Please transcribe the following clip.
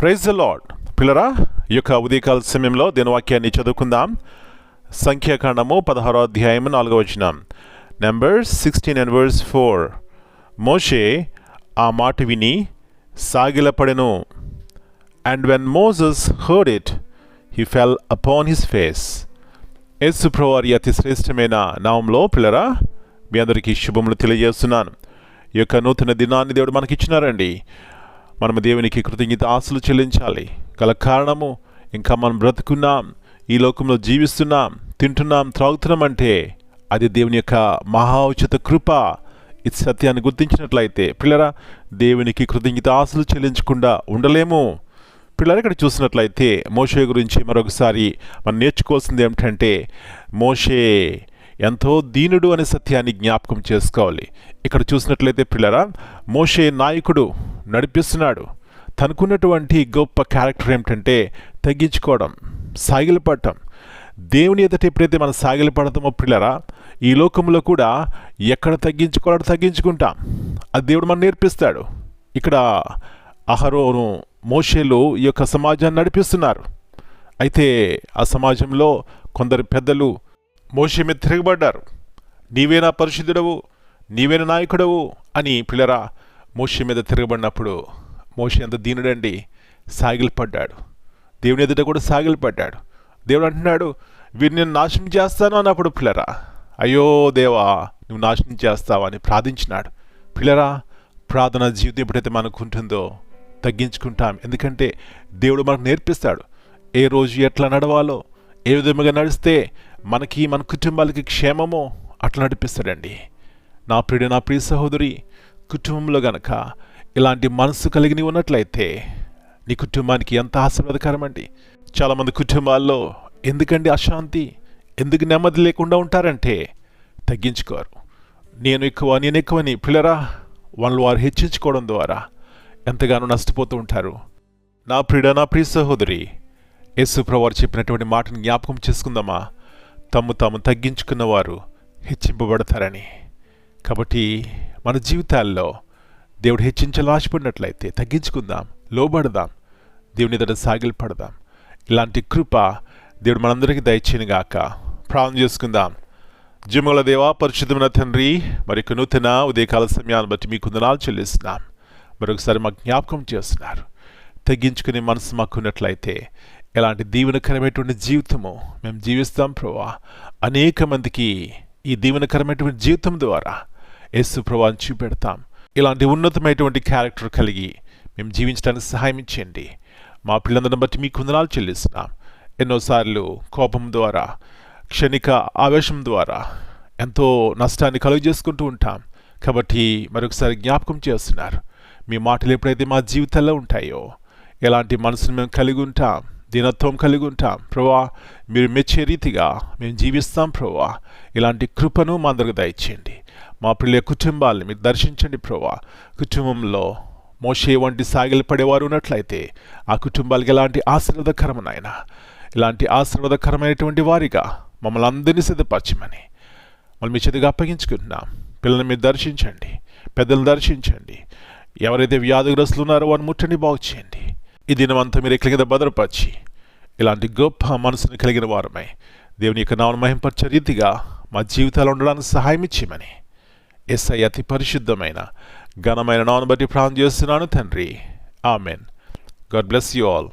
Praise the lord. పిల్లరా, ఈ యొక్క ఉదయకాల సమయంలో దీని వాక్యాన్ని చదువుకుందాం. సంఖ్యాకాండము 16వ అధ్యాయం 4వ వచనం. Numbers 16 and verse 4. మోషే ఆ మాట విని సాగిలపడెను. And when Moses heard it, he fell upon his face. యేసు ప్రభువారి అతి శ్రేష్టమైన నామంలో పిల్లరా మీ అందరికీ శుభములు తెలియజేస్తున్నాను. ఈ యొక్క నూతన దినాన్ని దేవుడు మనకిచ్చినారండి. మనము దేవునికి కృతజ్ఞత ఆశలు చెల్లించాలి. గల కారణము ఇంకా మనం బ్రతుకున్నాం, ఈ లోకంలో జీవిస్తున్నాం, తింటున్నాం, త్రాగుతున్నాం అంటే అది దేవుని యొక్క మహా ఉచిత కృప. ఇది సత్యాన్ని గుర్తించినట్లయితే పిల్లరా దేవునికి కృతజ్ఞత ఆశలు చెల్లించకుండా ఉండలేము. పిల్లలు ఇక్కడ చూసినట్లయితే మోషే గురించి మరొకసారి మనం నేర్చుకోవాల్సింది ఏమిటంటే మోషే ఎంతో దీనుడు అనే సత్యాన్ని జ్ఞాపకం చేసుకోవాలి. ఇక్కడ చూసినట్లయితే పిల్లరా మోషే నాయకుడు నడిపిస్తున్నాడు. తనకున్నటువంటి గొప్ప క్యారెక్టర్ ఏమిటంటే తగ్గించుకోవడం, సాగిలపడటం. దేవుని ఎదుట ఎప్పుడైతే మనం సాగిలపడతామో పిల్లరా ఈ లోకంలో కూడా ఎక్కడ తగ్గించుకోవాలో తగ్గించుకుంటాం. అది దేవుడు మనం నేర్పిస్తాడు. ఇక్కడ అహరోను మోషేలు ఈ యొక్క సమాజాన్ని నడిపిస్తున్నారు. అయితే ఆ సమాజంలో కొందరు పెద్దలు మోషే మీద తిరగబడ్డారు. నీవేనా పరిశుద్ధుడవు, నీవేనా నాయకుడవు అని పిల్లరా మోషే మీద తిరగబడినప్పుడు మోషే ఎంత దీనుడండి, సాగిలపడ్డాడు. దేవుని ఎదుట కూడా సాగిలపడ్డాడు. దేవుడు అంటున్నాడు వీరిని నేను నాశనం చేస్తాను అన్నప్పుడు పిల్లరా అయ్యో దేవా నువ్వు నాశనం చేస్తావా అని ప్రార్థించినాడు. పిల్లరా ప్రార్థన జీవితం ఎప్పుడైతే మనకు ఉంటుందో తగ్గించుకుంటాం. ఎందుకంటే దేవుడు మనకు నేర్పిస్తాడు ఏ రోజు ఎట్లా నడవాలో, ఏ విధంగా నడిస్తే మనకి మన కుటుంబాలకి క్షేమమో అట్లా నడిపిస్తాడండి. నా ప్రియ సహోదరి, కుటుంబంలో గనక ఇలాంటి మనసు కలిగి ఉన్నట్లయితే నీ కుటుంబానికి ఎంత ఆశీర్వాదకరం అండి. చాలామంది కుటుంబాల్లో ఎందుకండి అశాంతి, ఎందుకు నెమ్మది లేకుండా ఉంటారంటే తగ్గించుకోరు. నేను ఎక్కువని పిల్లరా వాళ్ళు వారు హెచ్చించుకోవడం ద్వారా ఎంతగానో నష్టపోతూ ఉంటారు. నా ప్రియ సహోదరి, యేసు ప్రభువారు చెప్పినటువంటి మాటను జ్ఞాపకం చేసుకుందామా? తాము తగ్గించుకున్న వారు హెచ్చింపబడతారని. కాబట్టి మన జీవితాల్లో దేవుడు హెచ్చించాలని ఆశపడినట్లయితే తగ్గించుకుందాం, లోబడదాం, దేవుని ఎదుట సాగిలపడదాం. ఇలాంటి కృప దేవుడు మనందరికీ దయచేయనుగాక. ప్రార్థన చేసుకుందాం. జీవముల దేవా, పరిశుద్ధమైన తండ్రి, మరి నూతన ఉదయకాల సమయాన్ని బట్టి మీకు వందనాలు చెల్లిస్తున్నాం. మరొకసారి మాకు జ్ఞాపకం చేస్తున్నారు. తగ్గించుకునే మనసు మాకున్నట్లయితే ఎలాంటి దీవెనకరమైనటువంటి జీవితము మేము జీవిస్తాం ప్రభువా. అనేక మందికి ఈ దీవెనకరమైనటువంటి జీవితం ద్వారా యేసు ప్రభువాని చూపెడతాం. ఇలాంటి ఉన్నతమైనటువంటి క్యారెక్టర్ కలిగి మేము జీవించడానికి సహాయం ఇచ్చేయండి. మా పిల్లలందరిని బట్టి మీకు వందనాలు చెల్లిస్తున్నాం. ఎన్నోసార్లు కోపం ద్వారా, క్షణిక ఆవేశం ద్వారా ఎంతో నష్టాన్ని కలుగజేసుకుంటూ ఉంటాం. కాబట్టి మరొకసారి జ్ఞాపకం చేస్తున్నారు. మీ మాటలు ఎప్పుడైతే మా జీవితాల్లో ఉంటాయో ఎలాంటి మనసును మేము కలిగి ఉంటాం, దీనత్వం కలిగి ఉంటాం ప్రభువా. మీరు మెచ్చే రీతిగా మేము జీవిస్తాం ప్రభువా. ఇలాంటి కృపను మా అందరికి దయచేయండి. మా పిల్లల కుటుంబాలను మీరు దర్శించండి ప్రభువా. కుటుంబంలో మోషే వంటి సాగిలపడేవారు ఉన్నట్లయితే ఆ కుటుంబాలకి ఎలాంటి ఆశీర్వాదకరమైన ఇలాంటి ఆశీర్వాదకరమైనటువంటి వారిగా మమ్మల్ని అందరినీ సిద్ధపరచమని మళ్ళీ మీ చేతిగా అప్పగించుకుంటున్నాం. పిల్లల్ని మీరు దర్శించండి, పెద్దలను దర్శించండి. ఎవరైతే వ్యాధిగ్రస్తులు ఉన్నారో వారిని ముట్టండి, బాగు చేయండి. ఈ దినమంతా మీరు ఎక్కడి కింద భద్రపరిచి ఇలాంటి గొప్ప మనసును కలిగిన వారమై దేవుని యొక్క నామమును మహింపరిచే రీతిగా మా జీవితాలు ఉండడానికి సహాయం ఇచ్చేయమని యేసయ్య అతి పరిశుద్ధమైన ఘనమైన నామమును బట్టి ప్రార్థన చేస్తున్నాను తండ్రి. Amen. God bless you all.